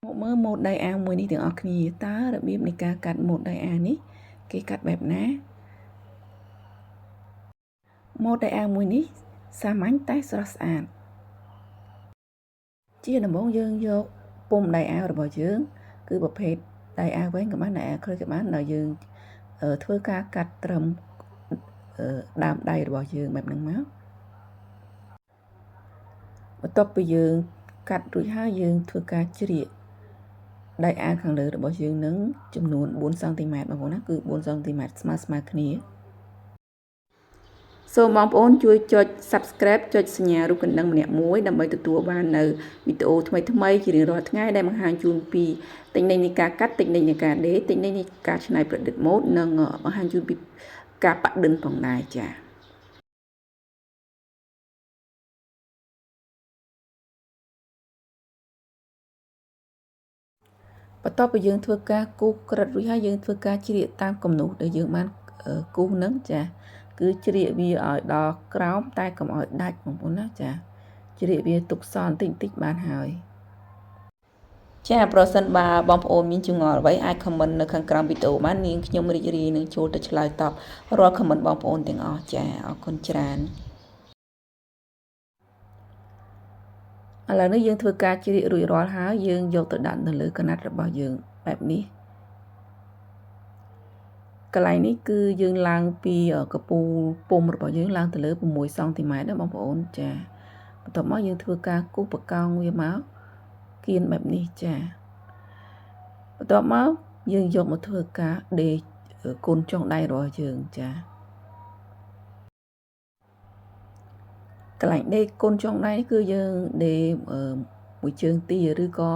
Mơ một đai ao mùi ní tiếng ọc nhì ta đã biết ní ca cắt một đai ao ní cái cắt bẹp ná một đai ao mùi ní xa mánh tay sơ sạn chia nằm bóng dương vô bông đai ao rồi bỏ dương cứ bập hết đai ao với cái bán nè khơi cái bán là dương ở thưa ca cắt trầm đàm đai rồi bỏ dương bẹp nâng máu và tập bây dương cắt rủi hai dương thưa ca chia đai ao khẳng lửa rồi bỏ dương nâng chùm nôn 4 cm mà bố nó cứ 4 cm smart khníសូមបងប្អូនជួយចុច Subscribe ចុចសញ្ញារូបកណ្ដឹងម្នាក់មួយដើម្បីទទួលបាននៅវីដេអូថ្មីៗជារៀងរាល់ថ្ងៃដែលបង្ហាញជូនពីទិញន័យនៃការកាត់ទិញន័យនៃការដេរទិញន័យនៃការច្នៃប្រឌិតម៉ូដនិងបង្ហាញជូនពីការប៉ាក់ឌិនផងដែរចា៎បន្ទាប់ពីយើងធ្វើការគូសក្រិតរួចហើយយើងធ្វើការជ្រៀកតាមគំនូសដែលយើងបានគូសហ្នឹងចា៎គឺជ្រៀកវាឲ្យដល់ក្រោមតែកុំឲ្យដាច់បងប្អូនណាចាជ្រៀកវាទុកសល់បន្តិចបានហើយចាប្រសិនបើបងប្អូនមានចម្ងល់អ្វីអាច comment នៅខាងក្រោមវីដេអូបាននាងខ្ញុំរីករាយនឹងចូលទៅឆ្លើយតបរាល់ comment បងប្អូនទាំងអស់ចាអរគុណច្រើនឥឡូវនេះយើងធ្វើការជ្រៀករួចរាល់ហើយយើងយកទៅដាក់នៅលើកណាត់របស់យើងបែបនេះកន្លែងនេះគឺយើងឡើងពីកពូលពុំរបស់យើងឡើងទៅលើ6 cm ណាបងប្អូនចាបន្ទាប់មកយើងធ្វើការគូសបកោងវាមកគៀនបែបនេះចាបន្ទាប់មកយើងយកមកធ្វើការដេរកូនចុងដៃរបស់យើងចាកន្លែងដេរកូនចុងដៃគឺយើងដេរមួយជើងទីឬក៏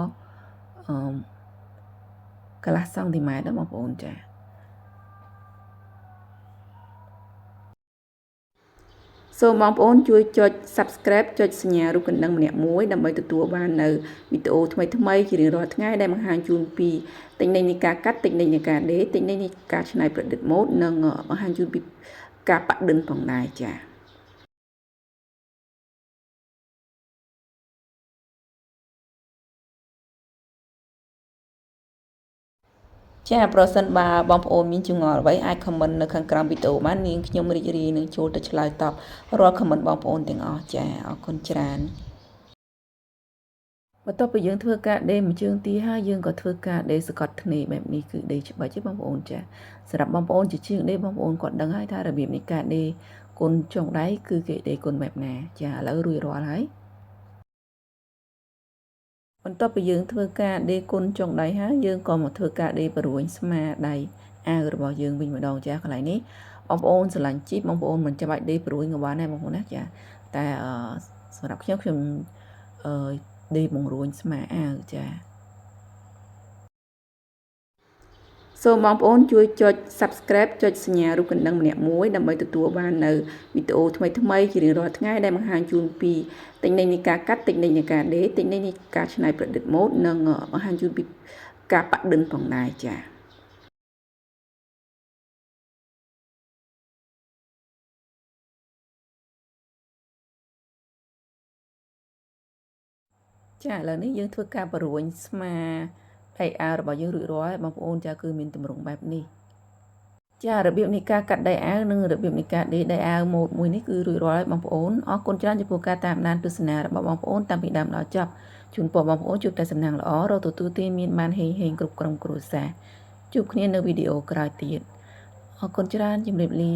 កន្លះសង់ទីម៉ែត្រណាបងប្អូនចាសូមបងប្អូនជួយចុច Subscribe ចុចសញ្ញារូបកណ្ដឹងម្នាក់មួយដើម្បីទទួលបាននៅវីដេអូថ្មីៗជារៀងរាល់ថ្ងៃដែលបង្ហាញជូនពីទិញន័យនៃការកាត់ទិញន័យនៃការដេរទិញន័យនៃការច្នៃប្រឌិតម៉ូដនិងបង្ហាញជូនពីការប៉ាក់ឌិនផងដែរចាចាប្រសិនបើបងប្អូនមានចម្ងល់អ្វីអាច comment នៅខាងក្រោមវីដេអូបាននាងខ្ញុំរីករាយនឹងចូលទៅឆ្លើយតបរាល់ comment បងប្អូនទាំងអស់ចាអរគុណច្រើនបន្ទាប់ពីយើងធ្វើការដេរមួយជើងទីហើយយើងក៏ធ្វើការដេរសកត់ធ្នេបែបនេះគឺដេរច្បាច់ទេបងប្អូនចាសម្រាប់បងប្អូនជាជាងដេរបងប្អូនគាត់ដឹងហើយថារបៀបនៃការដេរគុនចុងដៃគឺគេដេរគុនបែបណាចាឥឡូវរួចរាល់ហើយបន្ទាប់ពីយើងធ្វើការដេរគុនចុងដៃហើយយើងក៏មកធ្វើការដេរព្រួញស្មាដៃអាវរបស់យើងវិញម្ដងចាកន្លែងនេះបងប្អូនស្រឡាញ់ជីបបងប្អូនមិនចាំបាច់ដេរព្រួញក៏បានដែរបងប្អូនណាចាតែសម្រាប់ខ្ញុំដេរបង្រួញស្មាអាវចាសូមបងប្អូនជួយចុច Subscribe ចុចសញ្ញារូបកណ្ដឹងម្នាក់មួយដើម្បីទទួលបាននៅវីដេអូថ្មីៗជារៀងរាល់ថ្ងៃដែលបង្ហាញជូនពីទិញន័យនៃការកាត់ទិញន័យនៃការដេរទិញន័យនៃការច្នៃប្រឌិតម៉ូដនិងបង្ហាញជូនពីការប៉ាក់ឌិនផងដែរចាឥឡូវនេះយើងធ្វើការព្រួញស្មាដៃអាវរបស់យើងរួចរាល់ហើយបងប្អូនចាគឺមានទម្រង់បែបនេះចារបៀបនៃការកាត់ដៃអាវនិងរបៀបនៃការដេរដៃអាវម៉ូដមួយនេះគឺរួចរាល់ហើយបងប្អូនអរគុណច្រើនចំពោះការតាមដានទស្សនារបស់បងប្អូនតាំងពីដើមដល់ចប់ជូនពរបងប្អូនជួបតែសំណាងល្អរកទទួលទានមានបានហេងគ្រប់ក្រុមគ្រួសារជួបគ្នានៅវីដេអូក្រោយទៀតអរគុណច្រើនជម្រាបលា